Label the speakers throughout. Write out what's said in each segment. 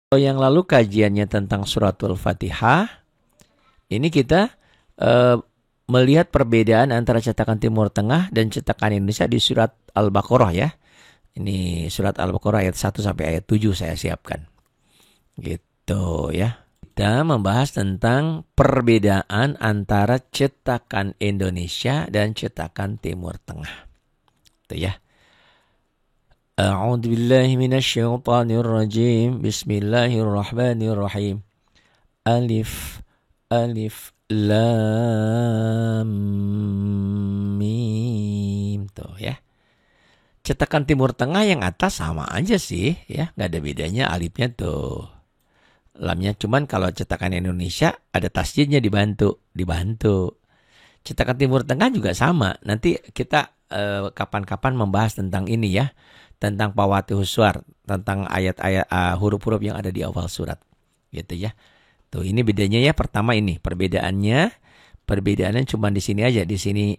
Speaker 1: Yang lalu kajiannya tentang suratul Fatihah, ini kita eh, melihat perbedaan antara cetakan Timur Tengah dan cetakan Indonesia di surat Al-Baqarah ya. Ini surat Al-Baqarah ayat 1 sampai ayat 7 saya siapkan. Gitu ya. Kita membahas tentang perbedaan antara cetakan Indonesia dan cetakan Timur Tengah. Itu ya. A'udzu billahi minasyaitonir rajim. Bismillahirrahmanirrahim. Alif Alif Lam Mim. Tuh ya. Cetakan Timur Tengah yang atas sama aja sih ya, nggak ada bedanya alifnya tuh. Lamnya cuman kalau cetakan Indonesia ada tasjidnya dibantu. Cetakan Timur Tengah juga sama. Nanti kita kapan-kapan membahas tentang ini ya, tentang Fawatihus Suwar, tentang ayat-ayat huruf-huruf yang ada di awal surat. Gitu ya. Tuh ini bedanya ya. Pertama ini perbedaannya cuma di sini aja. Di sini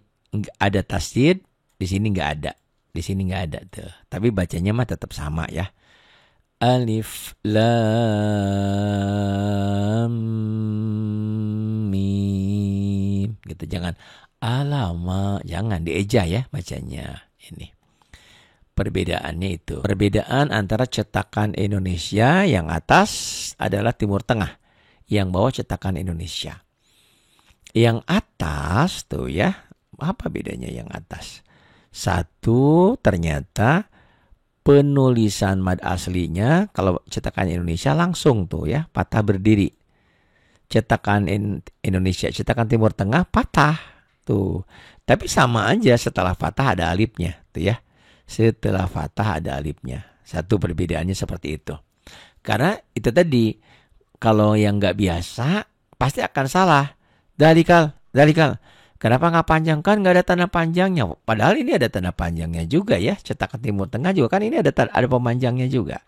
Speaker 1: ada tasjid, di sini nggak ada. Di sini nggak ada tuh. Tapi bacanya mah tetap sama ya. Alif Lam Mim. Gitu, jangan alama, jangan dieja ya bacanya. Ini perbedaannya itu. Perbedaan antara cetakan Indonesia yang atas adalah Timur Tengah, yang bawah cetakan Indonesia. Yang atas tuh ya, apa bedanya yang atas? Satu, ternyata penulisan mad aslinya kalau cetakan Indonesia langsung tuh ya, patah berdiri. Cetakan Indonesia, cetakan Timur Tengah patah tuh. Tapi sama aja, setelah patah ada alifnya tuh ya. Setelah patah ada alifnya. Satu perbedaannya seperti itu. Karena itu tadi, kalau yang nggak biasa pasti akan salah. Dalikal. Kenapa nggak panjang? Kan nggak ada tanda panjangnya. Padahal ini ada tanda panjangnya juga ya. Cetakan Timur Tengah juga kan ini ada pemanjangnya juga.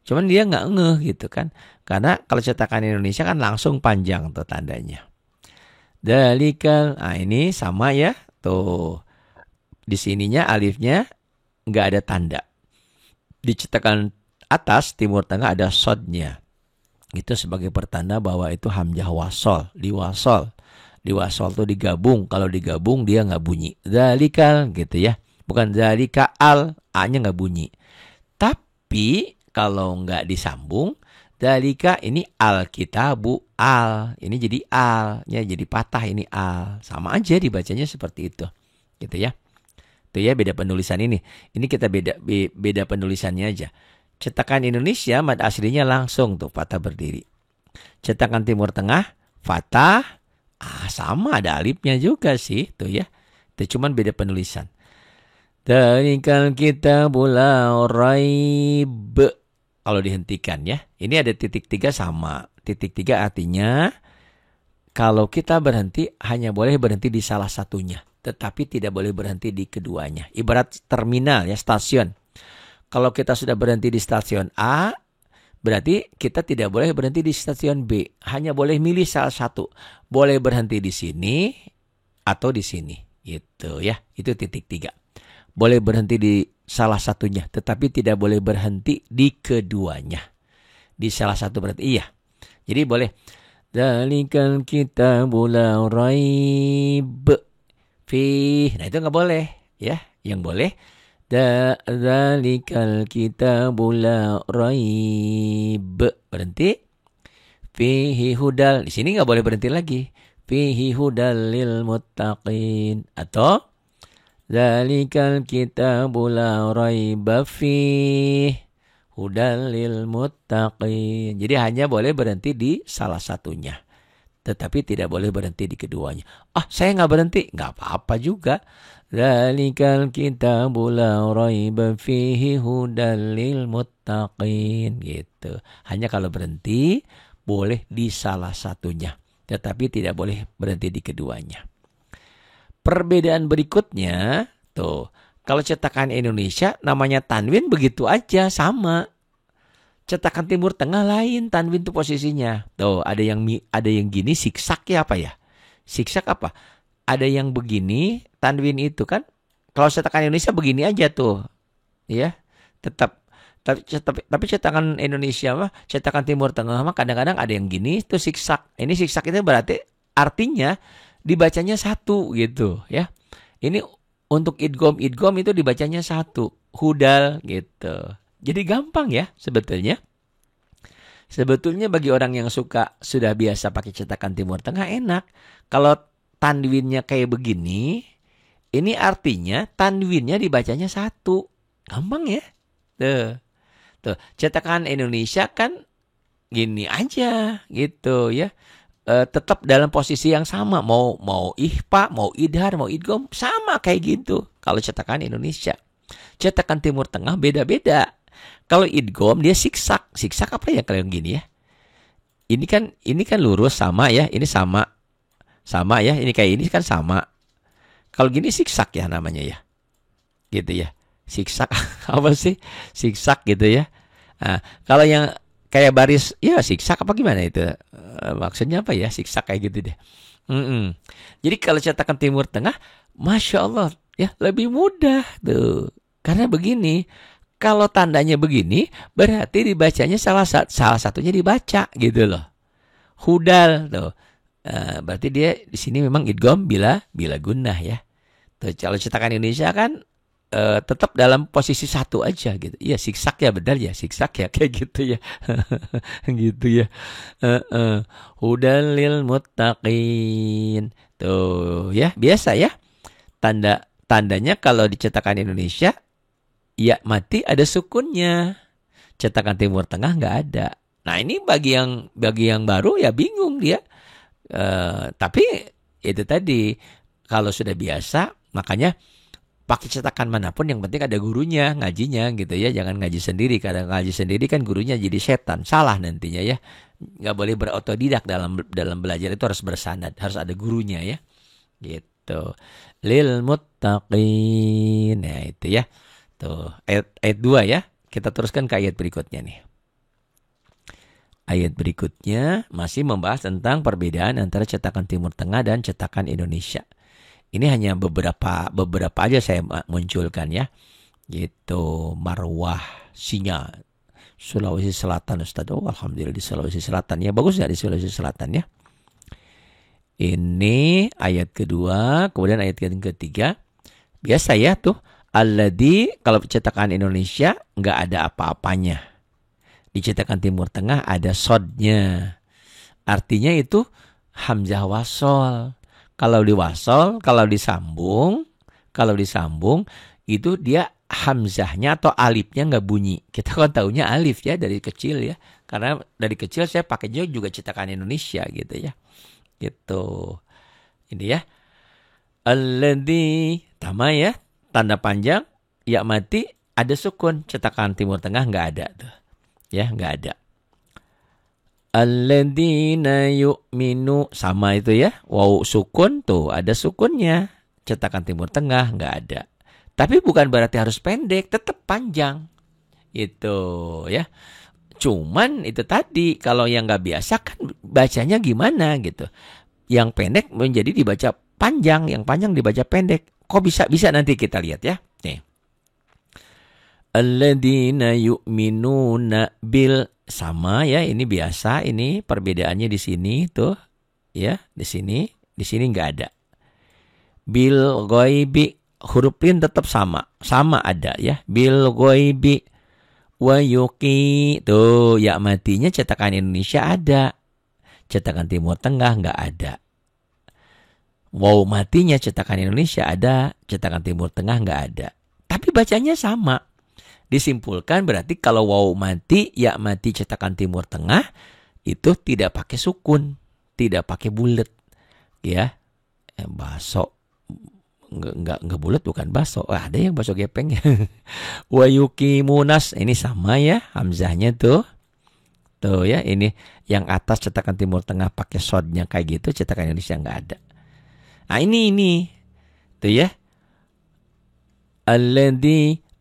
Speaker 1: Cuman dia nggak ngeh gitu kan. Karena kalau cetakan Indonesia kan langsung panjang tuh tandanya. Dalikal. Nah ini sama ya. Tuh. Di sininya alifnya nggak ada tanda. Di cetakan atas Timur Tengah ada sodnya. Itu sebagai pertanda bahwa itu hamzah wasol. Diwasol. Diwasol tuh digabung. Kalau digabung dia nggak bunyi. Zalikal gitu ya. Bukan zalika al. A-nya nggak bunyi. Tapi kalau nggak disambung. Zalika ini al-kitabu al. Ini jadi al. Ya, jadi patah ini al. Sama aja dibacanya seperti itu. Gitu ya. Itu ya beda penulisan ini. Ini kita beda penulisannya aja. Cetakan Indonesia mad aslinya langsung tuh patah berdiri. Cetakan Timur Tengah fatah. Sama ada alifnya juga sih tuh ya. Itu cuman beda penulisan. Dalikal kitabul la raib. Kalau dihentikan ya. Ini ada titik 3 sama. Titik 3 artinya kalau kita berhenti hanya boleh berhenti di salah satunya. Tetapi tidak boleh berhenti di keduanya. Ibarat terminal ya, stasiun. Kalau kita sudah berhenti di stasiun A, berarti kita tidak boleh berhenti di stasiun B. Hanya boleh milih salah satu. Boleh berhenti di sini atau di sini. Gitu ya. Itu titik 3. Boleh berhenti di salah satunya. Tetapi tidak boleh berhenti di keduanya. Di salah satu berarti iya. Jadi boleh. Dalikal kitabul la raib fih. Nah itu nggak boleh. Ya. Yang boleh. Dzalikal kitabul la raib. Berhenti. Fihi hudal. Di sini nggak boleh berhenti lagi. Fihi hudal lil muttaqin. Atau dzalikal kitabul la raiba fih. Hudal lil muttaqin. Jadi hanya boleh berhenti di salah satunya. Tetapi tidak boleh berhenti di keduanya. Saya nggak berhenti. Nggak apa-apa juga. Dzalikal kitabul la raiba fihi hudal lil muttaqin. Gitu. Hanya kalau berhenti boleh di salah satunya. Tetapi tidak boleh berhenti di keduanya. Perbedaan berikutnya. Tuh. Kalau cetakan Indonesia namanya tanwin begitu aja sama. Cetakan Timur Tengah lain tanwin tuh posisinya. Tuh ada yang gini siksak ya apa ya? Siksak apa? Ada yang begini tanwin itu kan. Kalau cetakan Indonesia begini aja tuh. Ya. Tetap Tapi cetakan Indonesia mah, cetakan Timur Tengah mah kadang-kadang ada yang gini itu siksak. Ini siksak itu berarti artinya dibacanya satu gitu ya. Ini untuk idgham itu dibacanya satu, hudal gitu. Jadi gampang ya sebetulnya. Sebetulnya bagi orang yang sudah biasa pakai cetakan Timur Tengah enak. Kalau tanwinnya kayak begini, ini artinya tanwinnya dibacanya satu. Gampang ya. Tuh, cetakan Indonesia kan gini aja gitu ya. Tetap dalam posisi yang sama, mau ihfa, mau idhar, mau idgham sama kayak gitu. Kalau cetakan Indonesia. Cetakan Timur Tengah beda-beda. Kalau idgham dia siksak. Siksak apa ya kalau yang gini ya? Ini kan lurus sama ya, ini sama. Sama ya, ini kayak ini kan sama. Kalau gini siksak ya namanya ya. Gitu ya. Siksak apa sih? Siksak gitu ya. Nah, kalau yang kayak baris ya siksak apa gimana itu? Maksudnya apa ya? Siksak kayak gitu deh. Jadi kalau cetakan Timur Tengah, Masya Allah ya lebih mudah tuh. Karena begini, kalau tandanya begini, berarti dibacanya salah satunya dibaca gitu loh. Hudal tuh. Berarti dia di sini memang idgham bila gunnah ya. Tuh, kalau cetakan Indonesia kan tetap dalam posisi satu aja gitu. Iya siksak ya benar ya siksak ya kayak gitu ya. Gitu ya. Hudal lil muttaqin. Tuh ya biasa ya. Tandanya kalau di cetakan Indonesia ya mati ada sukunnya. Cetakan Timur Tengah nggak ada. Nah ini bagi yang baru ya bingung dia. Tapi itu tadi kalau sudah biasa makanya pakai cetakan manapun yang penting ada gurunya ngajinya gitu ya. Jangan ngaji sendiri. Karena ngaji sendiri kan gurunya jadi setan. Salah nantinya ya. Nggak boleh berotodidak dalam belajar itu harus bersanad. Harus ada gurunya ya. Gitu. Lil muttaqin. Nah itu ya. Tuh, ayat 2 ya. Kita teruskan ke ayat berikutnya nih. Ayat berikutnya masih membahas tentang perbedaan antara cetakan Timur Tengah dan cetakan Indonesia. Ini hanya beberapa aja saya munculkan ya. Gitu, Marwah, Sinya, Sulawesi Selatan Ustaz. Oh, alhamdulillah di Sulawesi Selatan ya. Bagus ya di Sulawesi Selatan ya. Ini ayat kedua, kemudian ayat ketiga. Biasa ya tuh. Alladzi kalau cetakan Indonesia nggak ada apa-apanya. Di cetakan Timur Tengah ada sodnya. Artinya itu hamzah wasol. Kalau disambung itu dia hamzahnya atau alifnya nggak bunyi. Kita kan taunya alif ya dari kecil ya. Karena dari kecil saya pakainya juga cetakan Indonesia gitu ya. Gitu. Ini ya. Alladzi tama ya. Tanda panjang, ya mati, ada sukun. Cetakan Timur Tengah nggak ada tuh. Ya, nggak ada. Alladzina yu'minu. Sama itu ya. Waw sukun tuh, ada sukunnya. Cetakan Timur Tengah nggak ada. Tapi bukan berarti harus pendek, tetap panjang. Itu ya. Cuman itu tadi, kalau yang nggak biasa kan bacanya gimana gitu. Yang pendek menjadi dibaca panjang, yang panjang dibaca pendek. Kok bisa nanti kita lihat ya. Nih. Alladzina yu'minuna bil sama ya, ini biasa, ini perbedaannya di sini tuh. Ya, di sini enggak ada. Bil ghaibi huruf lin tetap sama ada ya. Bil ghaibi wa yuqi tuh ya matinya cetakan Indonesia ada. Cetakan Timur Tengah enggak ada. Waw matinya cetakan Indonesia ada, cetakan Timur Tengah nggak ada. Tapi bacanya sama. Disimpulkan berarti kalau waw mati, ya mati cetakan Timur Tengah itu tidak pakai sukun, tidak pakai bulat, ya. Baso nggak bulat bukan baso. Ada yang baso gepeng. Wa yuqimunas ini sama ya hamzahnya tuh. Tuh ya ini yang atas cetakan Timur Tengah pakai sodnya kayak gitu, cetakan Indonesia nggak ada. Nah ini tuh ya.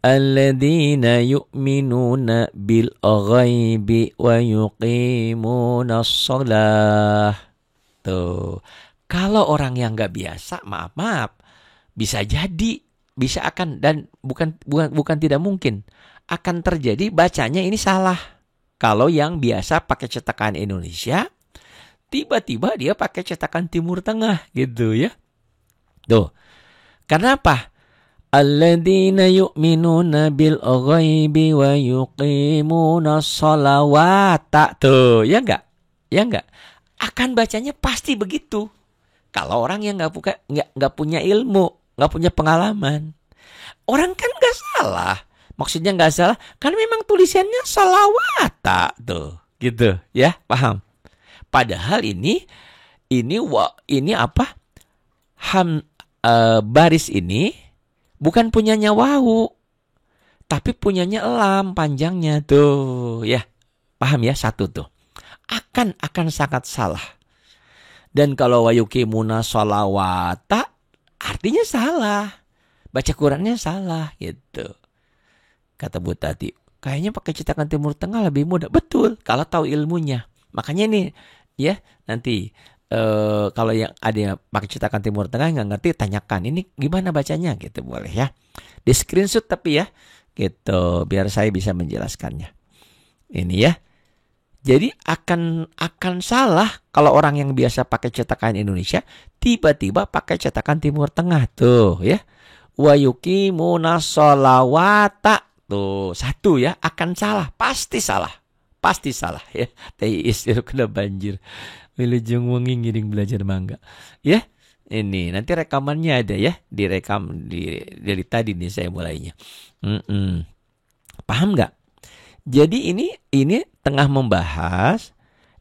Speaker 1: Alladzina yu'minuna bil ghaibi wa yuqimunas shalah. Tuh. Kalau orang yang nggak biasa, maaf, bisa jadi, bisa akan dan bukan tidak mungkin akan terjadi bacanya ini salah. Kalau yang biasa pakai cetakan Indonesia, tiba-tiba dia pakai cetakan Timur Tengah gitu ya. Tuh. Karena apa? Alladzina yu'minuna bil ghaibi wa yuqimuna sholawata. Tuh, ya enggak? Ya enggak? Akan bacanya pasti begitu. Kalau orang yang enggak punya ilmu, enggak punya pengalaman. Orang kan enggak salah. Maksudnya enggak salah, kan memang tulisannya sholawata tuh. Gitu, ya? Paham? Padahal ini apa? Baris ini bukan punyanya Wawu, tapi punyanya Elam panjangnya tuh, ya. Paham ya? Satu tuh. Akan sangat salah. Dan kalau wayukimuna sholawata artinya salah. Baca Qurannya salah gitu. Kata Bu Tati, kayaknya pakai cetakan Timur Tengah lebih mudah. Betul, kalau tahu ilmunya. Makanya nih, ya, nanti kalau yang ada yang pakai cetakan Timur Tengah nggak ngerti, tanyakan ini gimana bacanya gitu, boleh ya. Di screenshot tapi ya, gitu, biar saya bisa menjelaskannya. Ini ya. Jadi akan salah kalau orang yang biasa pakai cetakan Indonesia tiba-tiba pakai cetakan Timur Tengah tuh ya. Wa yuqimuna sholawata tuh, satu ya, akan salah, pasti salah ya. Teis itu kena banjir. Wilujeng wengi ngiring belajar mangga. Ya, ini nanti rekamannya ada ya, direkam dari tadi nih saya mulainya. Paham nggak? Jadi ini tengah membahas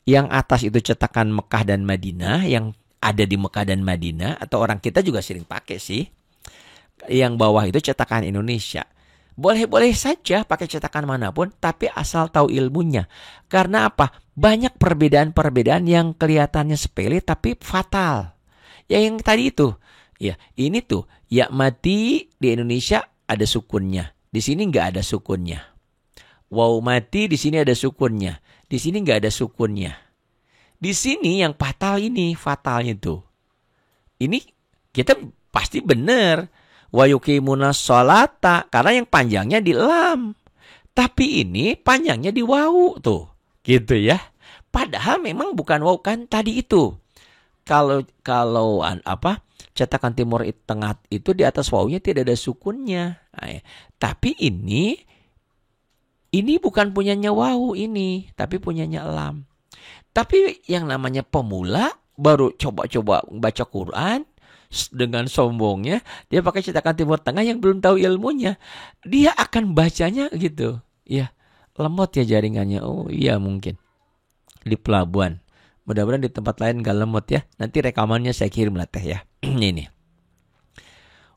Speaker 1: yang atas itu cetakan Mekah dan Madinah, yang ada di Mekah dan Madinah, atau orang kita juga sering pakai sih. Yang bawah itu cetakan Indonesia. Boleh-boleh saja pakai cetakan manapun, tapi asal tahu ilmunya. Karena apa? Banyak perbedaan-perbedaan yang kelihatannya sepele tapi fatal. Ya yang tadi itu. Ya, ini tuh ya mati di Indonesia ada sukunnya. Di sini nggak ada sukunnya. Wow mati di sini ada sukunnya. Di sini nggak ada sukunnya. Di sini yang fatalnya tuh. Ini kita pasti benar. Wa yuqimuna sholata, karena yang panjangnya di lam. Tapi ini panjangnya di wawu tuh. Gitu ya. Padahal memang bukan wawu kan tadi itu. Kalau cetakan Timur Tengah itu di atas wawunya tidak ada sukunnya. Nah, tapi ini bukan punyanya wawu ini, tapi punyanya lam. Tapi yang namanya pemula baru coba-coba baca Quran, dengan sombongnya dia pakai cetakan Timur Tengah yang belum tahu ilmunya, dia akan bacanya gitu ya, lemot ya jaringannya. Oh iya, mungkin di pelabuhan, mudah-mudahan di tempat lain gak lemot ya. Nanti rekamannya saya kirim lah teh ya. Ini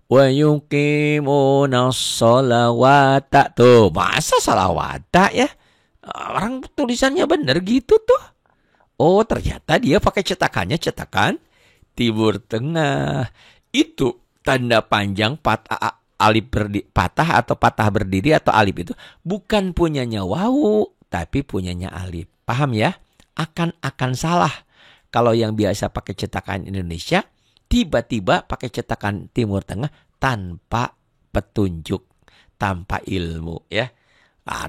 Speaker 1: wa yuqimuna sholawata tuh, masa salawata ya, orang tulisannya bener gitu tuh. Oh ternyata dia pakai cetakan Timur Tengah. Itu tanda panjang patah atau patah berdiri atau alif itu bukan punyanya wawu, tapi punyanya alif. Paham ya? Akan salah kalau yang biasa pakai cetakan Indonesia tiba-tiba pakai cetakan Timur Tengah tanpa petunjuk, tanpa ilmu ya.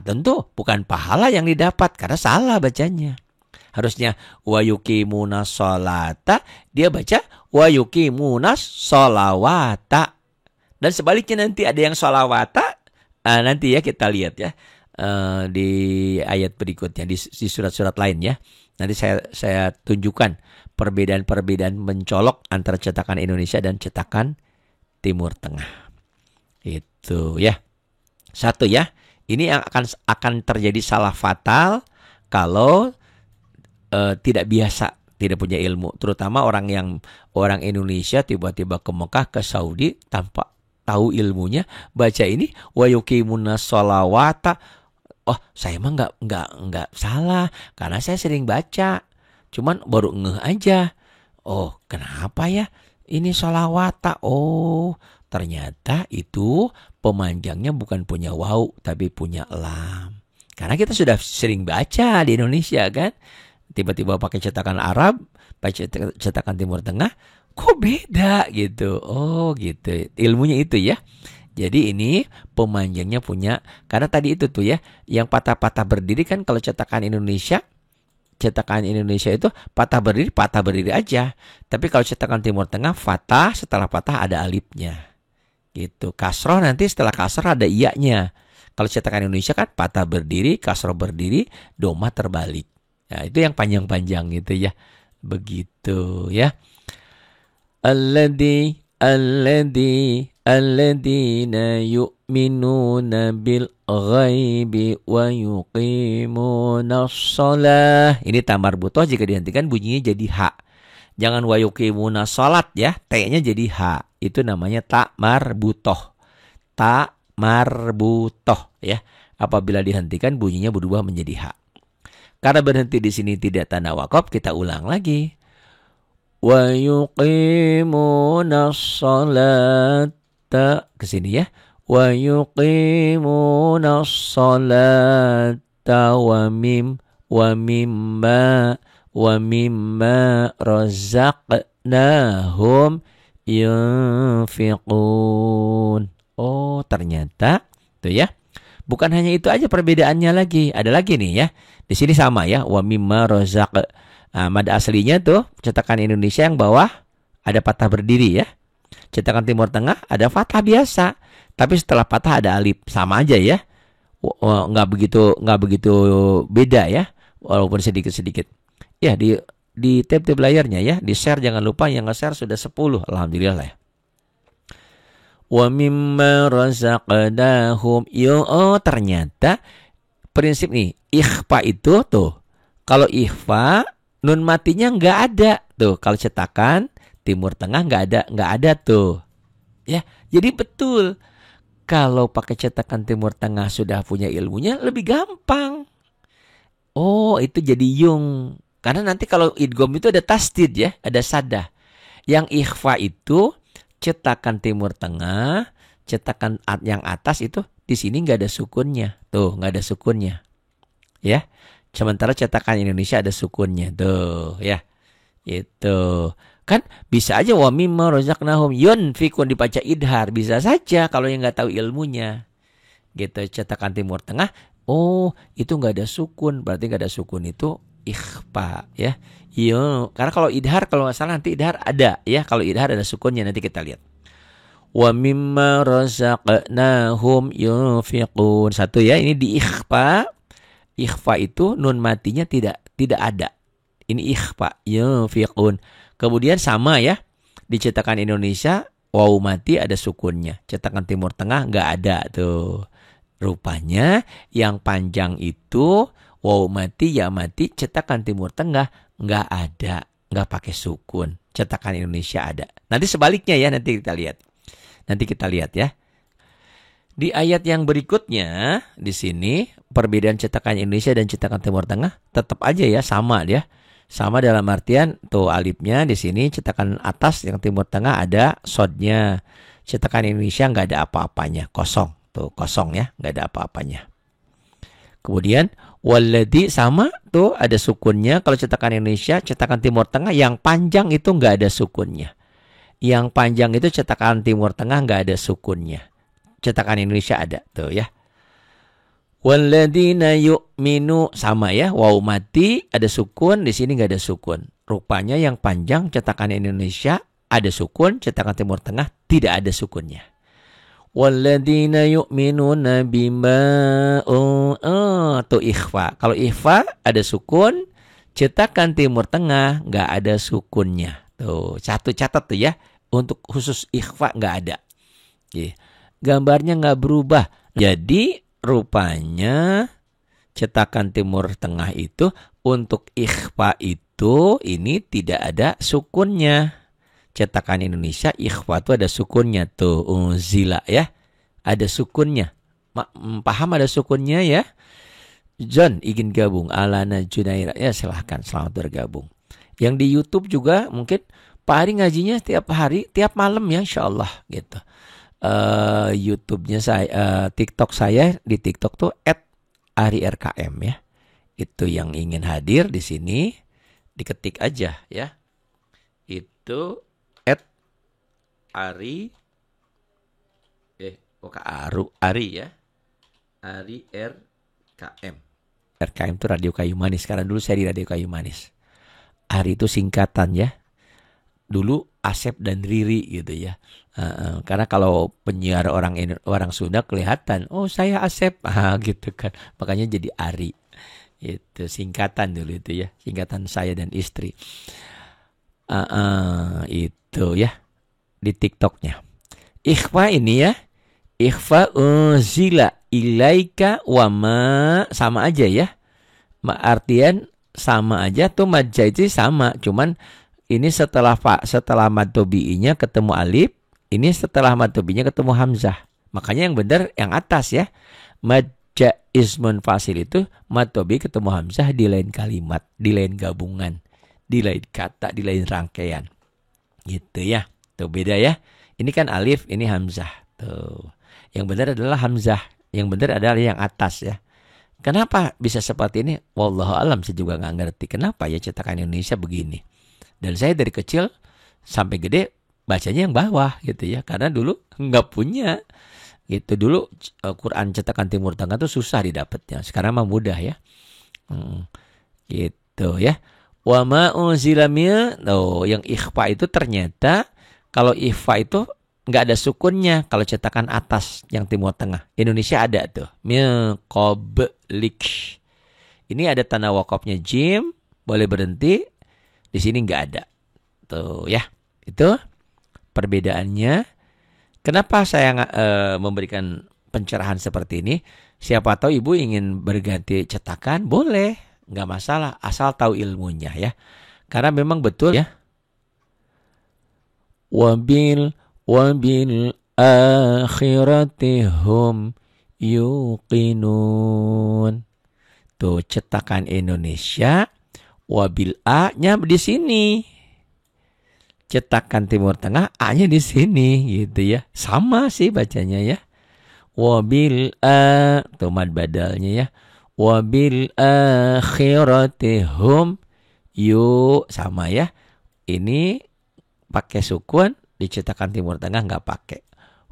Speaker 1: Tentu bukan pahala yang didapat karena salah bacanya. Harusnya wa yuqimuna sholata, dia baca wa yuqimuna sholawata. Dan sebaliknya nanti ada yang sholawata, nanti ya kita lihat ya di ayat berikutnya di surat-surat lain ya. Nanti saya tunjukkan perbedaan-perbedaan mencolok antara cetakan Indonesia dan cetakan Timur Tengah. Itu ya. Satu ya. Ini yang akan terjadi salah fatal kalau tidak biasa, tidak punya ilmu, terutama orang Indonesia tiba-tiba ke Mekah, ke Saudi tanpa tahu ilmunya, baca ini wa yuqimuna sholawata. Oh, saya mah enggak salah karena saya sering baca. Cuman baru ngeh aja. Oh, kenapa ya? Ini sholawata. Oh, ternyata itu pemanjangnya bukan punya wawu tapi punya lam. Karena kita sudah sering baca di Indonesia kan. Tiba-tiba pakai cetakan Arab, pakai cetakan Timur Tengah, kok beda gitu. Oh gitu, ilmunya itu ya. Jadi ini pemanjangnya punya, karena tadi itu tuh ya, yang patah-patah berdiri kan kalau cetakan Indonesia itu patah berdiri aja. Tapi kalau cetakan Timur Tengah fathah, setelah fathah ada alifnya. Gitu. Kasroh nanti setelah kasroh ada iyanya. Kalau cetakan Indonesia kan patah berdiri, kasroh berdiri, doma terbalik. Ya, itu yang panjang-panjang gitu ya. Begitu ya. Alladzina yu'minuna bil ghaibi wa yuqimunas shalah. Ini tamar butoh, jika dihentikan bunyinya jadi ha. Jangan wa yuqimunas shalat ya, T-nya jadi ha. Itu namanya ta marbutoh. Ta marbutoh ya. Apabila dihentikan bunyinya berubah menjadi ha. Karena berhenti di sini tidak tanda wakaf, kita ulang lagi. Wa yuqimunas sholata, ke sini ya. Wa yuqimunas sholata wa mimma razaqnahum yunfiqun. Oh, ternyata tuh ya. Bukan hanya itu aja perbedaannya lagi. Ada lagi nih ya. Di sini sama ya. Wa mimma razaq. Mad aslinya tuh cetakan Indonesia yang bawah ada patah berdiri ya. Cetakan Timur Tengah ada fathah biasa. Tapi setelah patah ada alif. Sama aja ya. Nggak begitu beda ya. Walaupun sedikit-sedikit. Ya di tab layarnya ya. Di share, jangan lupa, yang nge-share sudah 10. Alhamdulillah ya. Wa mimma razaqnahum. Oh, ternyata prinsip nih, ikhfa itu tuh. Kalau ikhfa nun matinya nggak ada tuh. Kalau cetakan Timur Tengah nggak ada tuh. Ya, jadi betul. Kalau pakai cetakan Timur Tengah sudah punya ilmunya, lebih gampang. Oh, itu jadi yung. Karena nanti kalau idgham itu ada tasdid ya, ada sadah. Yang ikhfa itu cetakan Timur Tengah, cetakan yang atas itu di sini nggak ada sukunnya. Tuh, nggak ada sukunnya. Ya. Sementara cetakan Indonesia ada sukunnya. Tuh, ya. Itu. Kan bisa aja wa mimma razaqnahum yunfikun dibaca idhar, bisa saja kalau yang nggak tahu ilmunya. Gitu, cetakan Timur Tengah, oh, itu nggak ada sukun, berarti nggak ada sukun itu ikhfa ya. Iya, karena kalau idhar, kalau nggak salah nanti idhar ada ya. Kalau idhar ada sukunnya, nanti kita lihat. Wa mimma razaqnahum yunfiqun. Satu ya, ini di ikhfa. Ikhfa itu nun matinya tidak ada. Ini ikhfa yunfiqun. Kemudian sama ya. Di cetakan Indonesia waw mati ada sukunnya. Cetakan Timur Tengah nggak ada tuh. Rupanya yang panjang itu waw mati ya mati, cetakan Timur Tengah nggak ada, nggak pakai sukun. Cetakan Indonesia ada. Nanti sebaliknya ya, nanti kita lihat ya. Di ayat yang berikutnya di sini perbedaan cetakan Indonesia dan cetakan Timur Tengah tetap aja ya, sama ya. Sama dalam artian tuh alifnya di sini cetakan atas yang Timur Tengah ada sodnya. Cetakan Indonesia nggak ada apa-apanya, kosong. Tuh kosong ya, nggak ada apa-apanya. Kemudian walladzi sama tuh ada sukunnya. Kalau cetakan Indonesia, cetakan Timur Tengah yang panjang itu nggak ada sukunnya. Yang panjang itu cetakan Timur Tengah nggak ada sukunnya. Cetakan Indonesia ada tuh ya. Walladzina yu'minu sama ya, waw mati ada sukun, di sini nggak ada sukun. Rupanya yang panjang cetakan Indonesia ada sukun, cetakan Timur Tengah tidak ada sukunnya. Walladzina yu'minuna bima tuh ikhfa. Kalau ikhfa ada sukun, cetakan Timur Tengah nggak ada sukunnya. Tuh, satu catat tuh ya. Untuk khusus ikhfa nggak ada. Gambarnya nggak berubah. Jadi rupanya cetakan Timur Tengah itu untuk ikhfa itu ini tidak ada sukunnya. Cetakan Indonesia ikhfa itu ada sukunnya tuh, unzila ya. Ada sukunnya. Paham ada sukunnya ya? John ingin gabung, Alana Junaira. Ya silahkan, selamat bergabung. Yang di YouTube juga mungkin Pak Ari ngajinya tiap hari, tiap malam ya insyaallah gitu. YouTube-nya saya, TikTok saya di TikTok tuh @AriRKM ya. Itu yang ingin hadir di sini diketik aja ya. Itu @Ari Oh, Ari ya. Ari RKM. RKM itu Radio Kayu Manis. Karena dulu saya di Radio Kayu Manis. Ari itu singkatan ya. Dulu Asep dan Riri gitu ya. Karena kalau penyiar orang Sunda kelihatan, oh saya Asep, gitu kan. Makanya jadi Ari. Itu singkatan dulu itu ya. Singkatan saya dan istri. Itu ya. Di TikToknya. Ikhfa ini ya. Ikhfa unzila ilaika wama. Sama aja ya. Artian sama aja tuh majja itu sama. Cuman ini setelah mad tobi'inya ketemu alif. Ini setelah mad tobi'inya ketemu hamzah. Makanya yang benar yang atas ya. Majja ismun fasil itu mad tobi ketemu hamzah di lain kalimat. Di lain gabungan. Di lain kata. Di lain rangkaian. Gitu ya. Tuh beda ya. Ini kan alif, ini hamzah. Tuh. Yang benar adalah hamzah. Yang benar adalah yang atas ya. Kenapa bisa seperti ini? Wallahu alam, saya juga nggak ngerti. Kenapa ya cetakan Indonesia begini? Dan saya dari kecil sampai gede bacanya yang bawah gitu ya. Karena dulu nggak punya. Gitu dulu Quran cetakan Timur Tengah tuh susah didapatnya. Sekarang mah mudah ya. Gitu ya. Wa ma unzila yang ikhfa itu ternyata kalau ikhfa itu nggak ada sukunnya kalau cetakan atas yang Timur Tengah. Indonesia ada tuh. Min qablik. Ini ada tanda wakafnya jim, boleh berhenti. Di sini nggak ada. Tuh ya. Itu perbedaannya. Kenapa saya memberikan pencerahan seperti ini? Siapa tahu ibu ingin berganti cetakan, boleh. Nggak masalah, asal tahu ilmunya ya. Karena memang betul ya. Wabil akhirati hum yuqinun. Tuh cetakan Indonesia wabil A-nya di sini. Cetakan Timur Tengah A-nya di sini gitu ya. Sama sih bacanya ya. Wabil a tuh mad badalnya ya. Wabil akhirati hum sama ya. Ini pakai sukun, dicetakan Timur Tengah nggak pakai.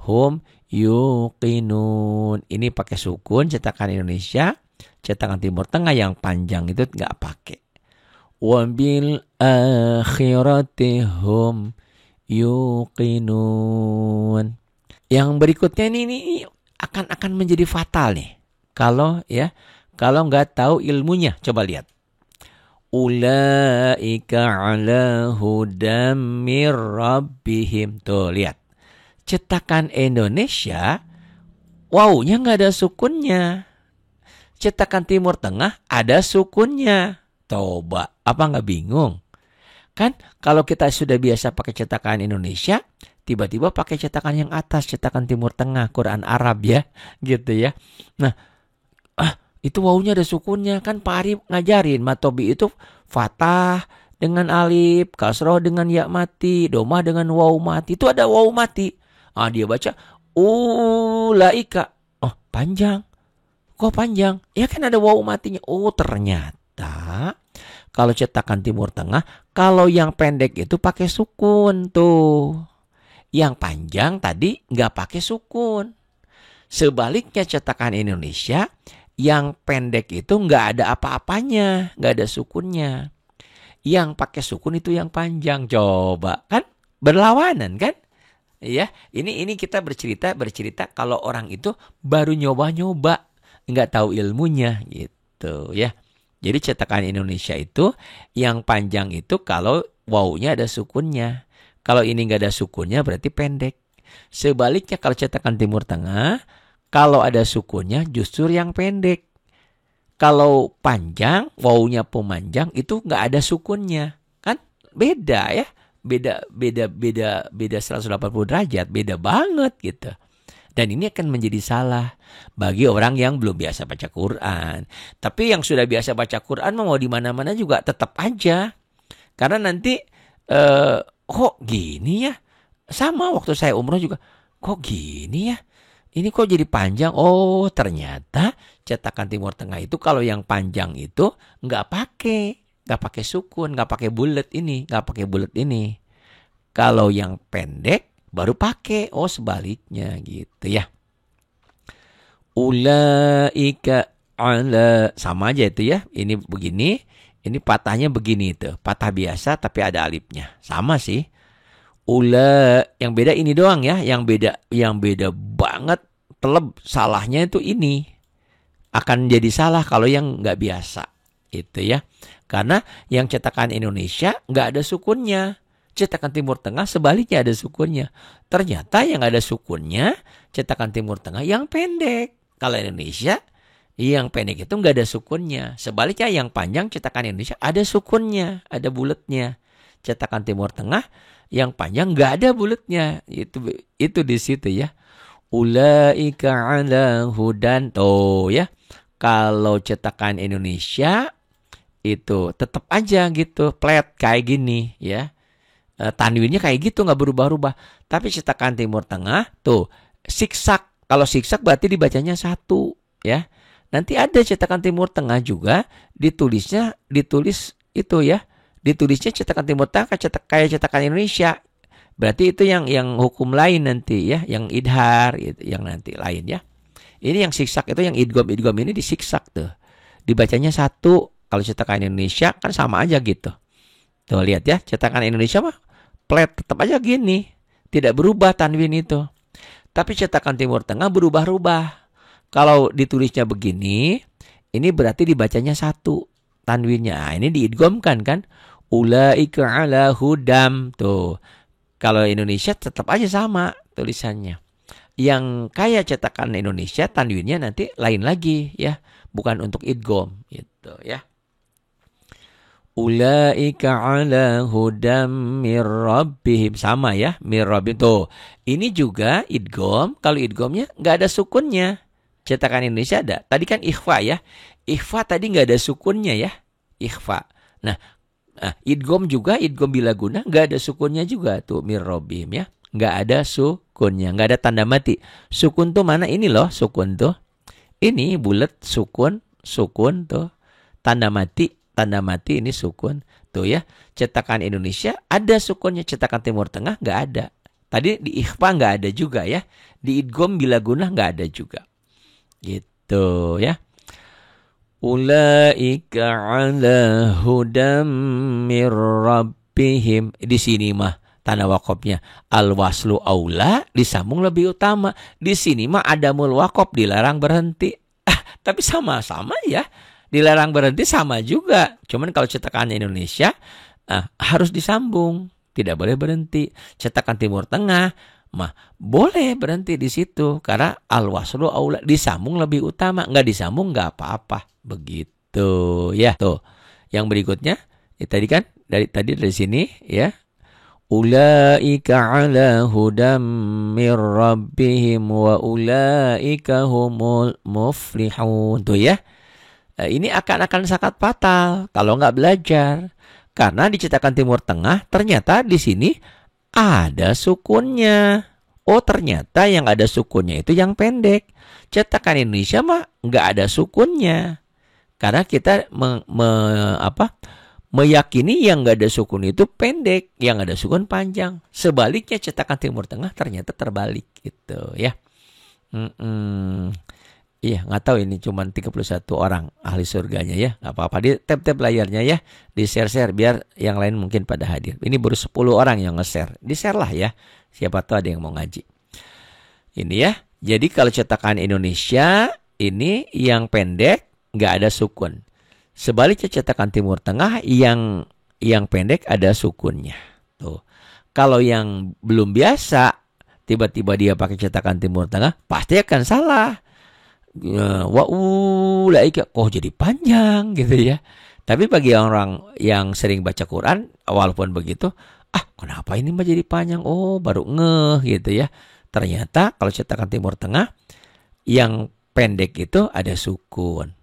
Speaker 1: Hum yuqinun. Ini pakai sukun, cetakan Indonesia. Cetakan Timur Tengah yang panjang itu nggak pakai. Wabil akhirati hum yuqinun. Yang berikutnya ini akan menjadi fatal nih. Kalau nggak tahu ilmunya, coba lihat. Ulaika ala hudam mir rabbihim. Tuh lihat. Cetakan Indonesia wawunya nggak ada sukunnya. Cetakan Timur Tengah ada sukunnya. Coba, apa nggak bingung? Kan kalau kita sudah biasa pakai cetakan Indonesia, tiba-tiba pakai cetakan yang atas, cetakan Timur Tengah, Quran Arab ya, gitu ya. Nah, itu wawunya ada sukunnya. Kan Pak Ari ngajarin matobi itu fathah dengan alif, kasroh dengan ya mati, domah dengan waw mati. Itu ada waw mati. Dia baca ulaika. Oh, panjang. Kok panjang? Ya kan ada waw matinya. Oh, ternyata kalau cetakan Timur Tengah, kalau yang pendek itu pakai sukun tuh. Yang panjang tadi nggak pakai sukun. Sebaliknya cetakan Indonesia, yang pendek itu nggak ada apa-apanya, nggak ada sukunnya. Yang pakai sukun itu yang panjang. Coba kan berlawanan kan? Ya, ini kita bercerita kalau orang itu baru nyoba-nyoba, nggak tahu ilmunya gitu ya. Jadi cetakan Indonesia itu yang panjang itu kalau wawunya ada sukunnya. Kalau ini nggak ada sukunnya berarti pendek. Sebaliknya kalau cetakan Timur Tengah, kalau ada sukunnya justru yang pendek. Kalau panjang, wawunya pemanjang itu nggak ada sukunnya. Kan beda ya. Beda 180 derajat, beda banget gitu. Dan ini akan menjadi salah bagi orang yang belum biasa baca Quran. Tapi yang sudah biasa baca Quran mau di mana-mana juga tetap aja. Karena nanti kok gini ya? Sama waktu saya umroh juga, kok gini ya? Ini kok jadi panjang? Oh, ternyata cetakan Timur Tengah itu kalau yang panjang itu nggak pakai sukun, nggak pakai bulat ini. Kalau yang pendek baru pakai. Oh, sebaliknya gitu ya. Ulaika ala, sama aja itu ya. Ini begini, ini patahnya begini itu. Patah biasa tapi ada alifnya. Sama sih. Yang beda ini doang ya. Yang beda banget teleb salahnya itu ini. Akan jadi salah kalau yang nggak biasa. Itu ya. Karena yang cetakan Indonesia nggak ada sukunnya. Cetakan Timur Tengah sebaliknya ada sukunnya. Ternyata yang ada sukunnya cetakan Timur Tengah yang pendek. Kalau Indonesia yang pendek itu nggak ada sukunnya. Sebaliknya yang panjang cetakan Indonesia ada sukunnya, ada bulatnya. Cetakan Timur Tengah yang panjang nggak ada bulatnya. Itu di situ ya. Ulaika ala hudan. Tuh ya. Kalau cetakan Indonesia itu tetap aja gitu, flat kayak gini ya. Tanwinnya kayak gitu nggak berubah-ubah. Tapi cetakan Timur Tengah tuh siksak. Kalau siksak berarti dibacanya satu ya. Nanti ada cetakan Timur Tengah juga ditulis itu ya. Ditulisnya cetakan Timur Tengah kayak cetakan Indonesia. Berarti itu yang hukum lain nanti ya, yang idhar itu yang nanti lain ya. Ini yang siksak itu yang idgham ini disiksak tuh. Dibacanya satu. Kalau cetakan Indonesia kan sama aja gitu. Tuh lihat ya, cetakan Indonesia mah flat tetap aja gini. Tidak berubah tanwin itu. Tapi cetakan Timur Tengah berubah-ubah. Kalau ditulisnya begini, ini berarti dibacanya satu tanwinnya. Nah, ini diidghamkan kan? Ulaika ala hudam. Tuh. Kalau Indonesia tetap aja sama tulisannya. Yang kayak cetakan Indonesia tanwinnya nanti lain lagi ya. Bukan untuk idgham gitu ya. Ulaika ala hudam mir rabbihim, sama ya, mir rabbihim. Tuh, ini juga idgham. Kalau idghamnya nggak ada sukunnya. Cetakan Indonesia ada. Tadi kan ikhfa ya. Ikhfa tadi nggak ada sukunnya ya. Ikhfa. Nah, idgham juga, idgham bila guna nggak ada sukunnya juga tuh mir rabbihim ya. Nggak ada sukunnya, nggak ada tanda mati. Sukun tuh mana ini loh sukun tuh. Ini bulat sukun tuh. Tanda mati ini sukun. Tuh ya, cetakan Indonesia ada sukunnya, cetakan Timur Tengah nggak ada. Tadi di ikhfa nggak ada juga ya. Di idgham bila guna nggak ada juga. Gitu ya. Ulaika ala hudam mir rabbihim. Di sini mah tanda wakofnya al-waslu aula, disambung lebih utama. Di sini mah adamul wakof, dilarang berhenti. Tapi sama-sama ya. Dilarang berhenti sama juga. Cuman kalau cetakan Indonesia harus disambung, tidak boleh berhenti. Cetakan Timur Tengah mah boleh berhenti di situ karena al-waslu aula, disambung lebih utama. Nggak disambung nggak apa-apa. Begitu ya. Tuh. Yang berikutnya tadi kan dari sini ya. Ulaika ala hudam mir rabbihim wa ulaika humul muflihun. Tuh ya. Ini akan sangat fatal kalau nggak belajar. Karena di cetakan Timur Tengah ternyata di sini ada sukunnya. Oh, ternyata yang ada sukunnya itu yang pendek. Cetakan Indonesia mah nggak ada sukunnya. Karena kita meyakini yang nggak ada sukun itu pendek, yang ada sukun panjang. Sebaliknya cetakan Timur Tengah ternyata terbalik gitu ya. Iya, nggak tahu ini cuma 31 orang ahli surganya ya. Nggak apa-apa, di tap-tap layarnya ya, di share-share biar yang lain mungkin pada hadir. Ini baru 10 orang yang nge-share. Di-share lah ya, siapa tahu ada yang mau ngaji. Ini ya, jadi kalau cetakan Indonesia ini yang pendek nggak ada sukun. Sebaliknya cetakan Timur Tengah yang pendek ada sukunnya. Tuh. Kalau yang belum biasa, tiba-tiba dia pakai cetakan Timur Tengah, pasti akan salah. Wa ulaika kok jadi panjang gitu ya. Tapi bagi orang yang sering baca Quran, walaupun begitu, kenapa ini mah jadi panjang? Oh, baru ngeh gitu ya. Ternyata kalau cetakan Timur Tengah yang pendek itu ada sukun.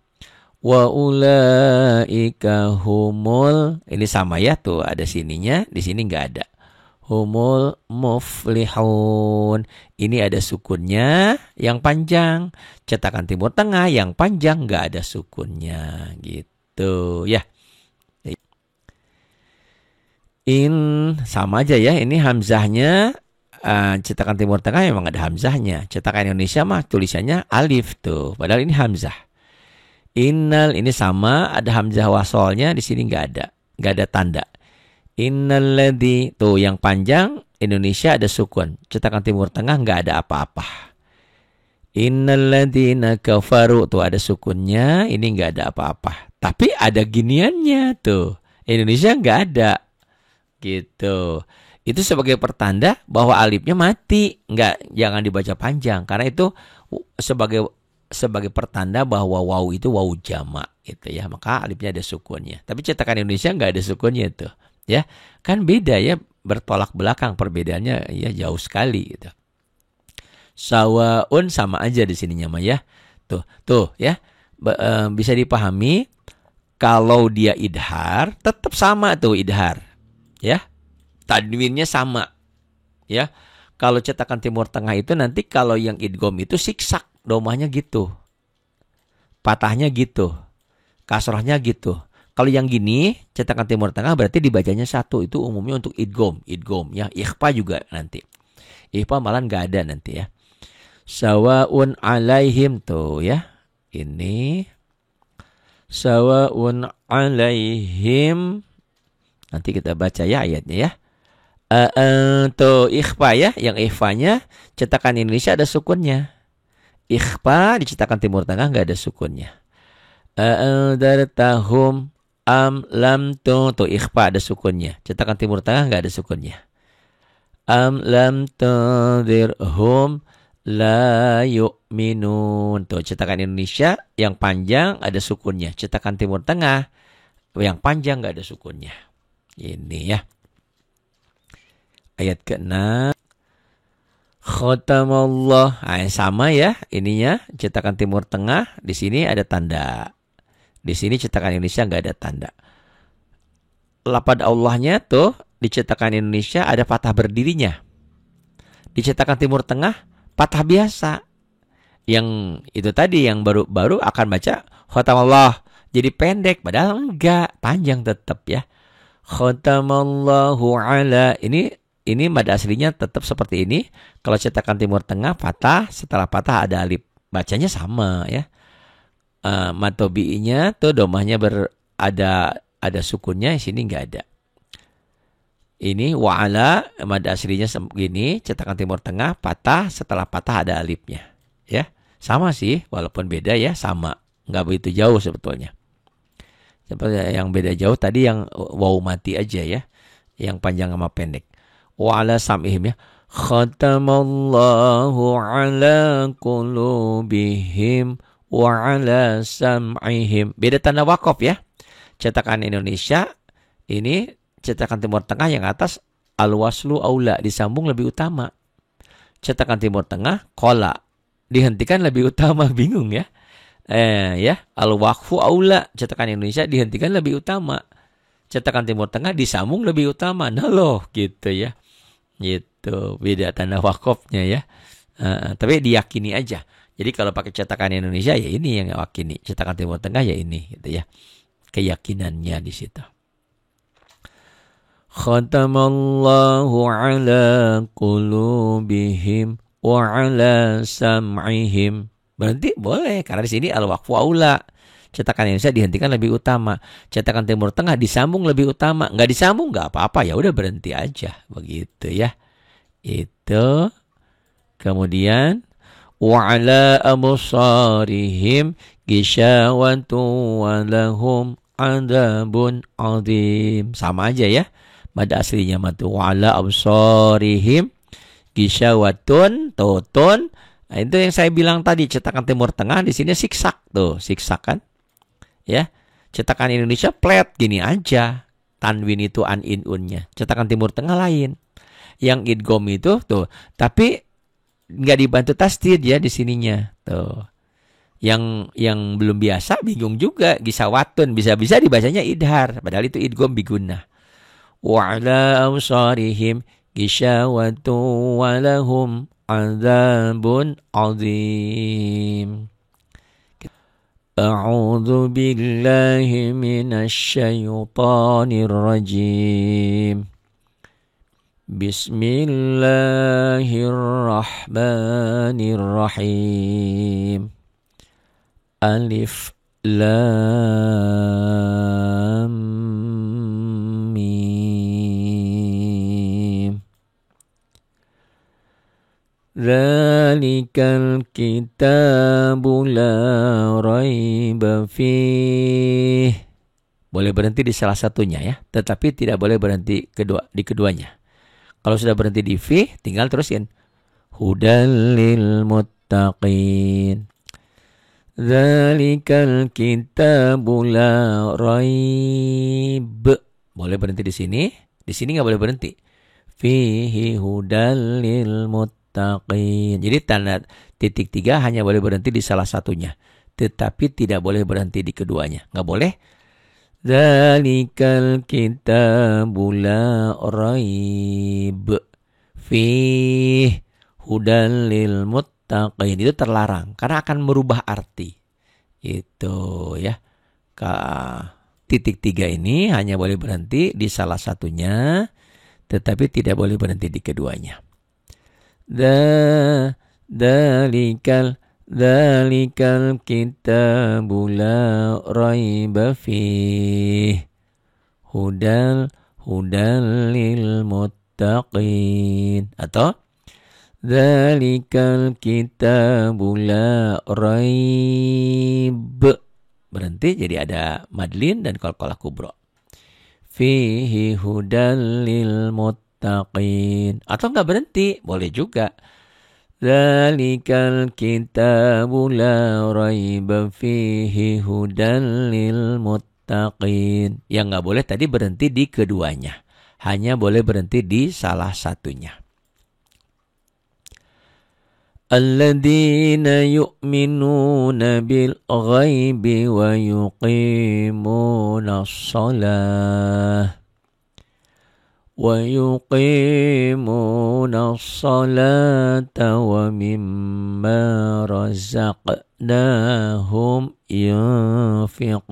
Speaker 1: Wa ulaika humul, ini sama ya tuh, ada sininya, di sini enggak ada. Humul muflihun. Ini ada sukunnya yang panjang. Cetakan Timur Tengah yang panjang nggak ada sukunnya gitu ya. In sama aja ya. Ini hamzahnya cetakan Timur Tengah memang ada hamzahnya. Cetakan Indonesia mah tulisannya alif tuh, padahal ini hamzah. Innal ini sama, ada hamzah wasolnya, di sini nggak ada tanda. Innal ladzi tuh yang panjang Indonesia ada sukun, cetakan Timur Tengah nggak ada apa-apa. Innal ladzina kafaru tuh ada sukunnya, ini nggak ada apa-apa. Tapi ada giniannya tuh, Indonesia nggak ada, gitu. Itu sebagai pertanda bahwa alifnya mati, jangan dibaca panjang, karena itu sebagai pertanda bahwa waw itu waw jamak gitu ya, maka alifnya ada sukunnya. Tapi cetakan Indonesia nggak ada sukunnya tuh, ya kan beda ya, bertolak belakang perbedaannya ya jauh sekali gitu. Sawaun sama aja di sininya mah ya, tuh ya bisa dipahami kalau dia idhar tetap sama tuh idhar ya. Tanwinnya sama, ya. Kalau cetakan Timur Tengah itu nanti kalau yang idgham itu siksak, domahnya gitu, patahnya gitu, kasrohnya gitu. Kalau yang gini cetakan Timur Tengah berarti dibacanya satu, itu umumnya untuk idgham ya. Ikhfa juga nanti, ikhfa malah nggak ada nanti ya. Sawaun alaihim tuh ya, ini sawaun alaihim. Nanti kita baca ya ayatnya ya. Tuh ikhfa ya, yang ikhfanya cetakan Indonesia ada sukunnya. Ikhfa di cetakan Timur Tengah nggak ada sukunnya. Dartahum lam tuh ikhfa ada sukunnya. Cetakan Timur Tengah nggak ada sukunnya. Lam tudirhum la yu'minun. Tuh cetakan Indonesia yang panjang ada sukunnya. Cetakan Timur Tengah yang panjang nggak ada sukunnya. Ini ya. Ayat ke-6. Khatamallah. Sama ya ininya, cetakan Timur Tengah di sini ada tanda. Di sini cetakan Indonesia nggak ada tanda. Lafaz Allahnya tuh di cetakan Indonesia ada patah berdirinya. Di cetakan Timur Tengah patah biasa. Yang itu tadi yang baru akan baca khatamallah jadi pendek, padahal enggak, panjang tetap ya. Khatamallahu ala, ini mad aslinya tetap seperti ini. Kalau cetakan Timur Tengah patah, setelah patah ada alif, bacanya sama ya. Mad tobi'inya tuh domahnya ada sukunnya, di sini nggak ada. Ini wa'ala, mad aslinya segini, cetakan Timur Tengah patah, setelah patah ada alifnya ya. Sama sih, walaupun beda ya, sama, nggak begitu jauh sebetulnya. Seperti yang beda jauh tadi yang waw mati aja ya, yang panjang sama pendek. Wa ala sam'ihim ya. Khatamallahu ala qulubihim wa ala sam'ihim. Beda tanda wakaf ya. Cetakan Indonesia ini, cetakan Timur Tengah yang atas al-waslu aula, disambung lebih utama. Cetakan Timur Tengah qola, dihentikan lebih utama. Bingung ya. Ya, al-waqfu aula, cetakan Indonesia dihentikan lebih utama. Cetakan Timur Tengah disambung lebih utama. Nah loh, gitu ya. Gitu, beda tanda wakafnya ya. Tapi diyakini aja. Jadi kalau pakai cetakan Indonesia ya ini yang yakini, cetakan Timur Tengah ya ini gitu ya. Keyakinannya di situ. Khatamallahu ala qulubihim wa ala sam'ihim. Berhenti boleh, karena di sini al-waqfu aula. Cetakan Indonesia dihentikan lebih utama. Cetakan Timur Tengah disambung lebih utama. Nggak disambung nggak apa-apa, ya udah berhenti aja, begitu ya. Itu. Kemudian wa ala absarihim ghishawatu wa lahum adzabun adzim. Sama aja ya. Mad aslinya matu wa ala absarihim ghishawatun tutun. Nah, itu yang saya bilang tadi, cetakan Timur Tengah di sini siksak tuh, siksak kan? Ya, cetakan Indonesia flat gini aja, tanwin itu an in unnya. Cetakan Timur Tengah lain, yang idgham itu tuh, tapi nggak dibantu tasdid ya di sininya tuh. Yang belum biasa bingung juga, gisawatun bisa-bisa dibacanya idhar, padahal itu idgham bigunnah. Wa ala absarihim ghishawatu wa lahum adzabun azim. A'udzu billahi minasy syaithanir rajim. Bismillahirrahmanirrahim. Alif Lam Mim. Dzalikal kitabu la raiba fih. Boleh berhenti di salah satunya ya, tetapi tidak boleh berhenti di keduanya. Kalau sudah berhenti di fi, tinggal terusin. Hudal lil muttaqin. Dzalikal kitabu la raib. Boleh berhenti di sini. Di sini nggak boleh berhenti. Fihi hudal lil muttaqin. Jadi tanda titik 3 hanya boleh berhenti di salah satunya, tetapi tidak boleh berhenti di keduanya. Nggak boleh. Dzalikal kitabu la raib fihi hudal lil muttaqin. Itu terlarang karena akan merubah arti. Itu ya. Titik 3 ini hanya boleh berhenti di salah satunya, tetapi tidak boleh berhenti di keduanya. Dzalikal kitabu la raiba fihi hudal lil muttaqin. Atau dzalikal kitabu la raib. Berhenti jadi ada madlin dan qalqalah kubra. Fihi hudal lil muttaqin. Atau enggak berhenti, boleh juga. Dzalikal kitabu la raiba fihi hudal lil muttaqin. Yang enggak boleh tadi berhenti di keduanya. Hanya boleh berhenti di salah satunya. Alladzina yu'minuna bil ghaibi wa yuqimunas shalah. وَيُقِيمُونَ الصَّلَاةَ وَمِمَّا رَزَقْنَاهُمْ يُنْفِقُونَ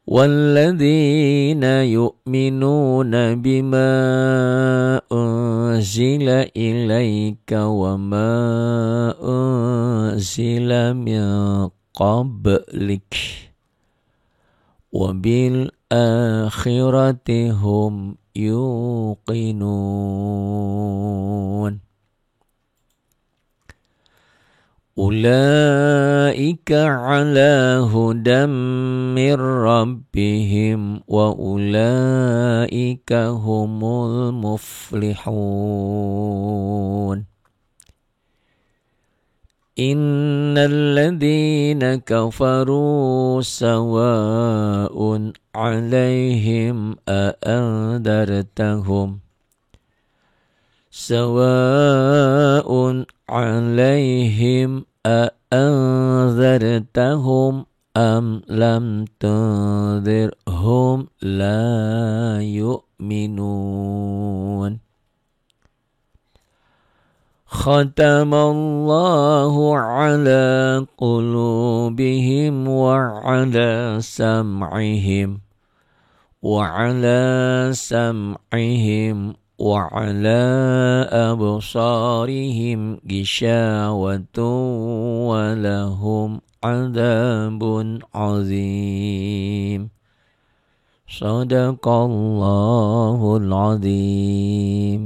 Speaker 1: وَالَّذِينَ يُؤْمِنُونَ بِمَا أُنْزِلَ إِلَيْكَ وَمَا أُنْزِلَ مِنْ قَبْلِكَ وَبِالْآخِرَةِ هُمْ يُوقِنُونَ أُولَئِكَ عَلَى هُدًى مِّن رَّبِّهِمْ وَأُولَئِكَ هُمُ الْمُفْلِحُونَ إِنَّ الَّذِينَ كَفَرُوا سَوَاءٌ عَلَيْهِمْ أَأَنذَرْتَهُمْ أَمْ لَمْ تُنذِرْهُمْ لَا يُؤْمِنُونَ ختم الله على قلوبهم وعلى سمعهم وعلى أبصارهم غشاوة ولهم عذاب عظيم صدق الله العظيم.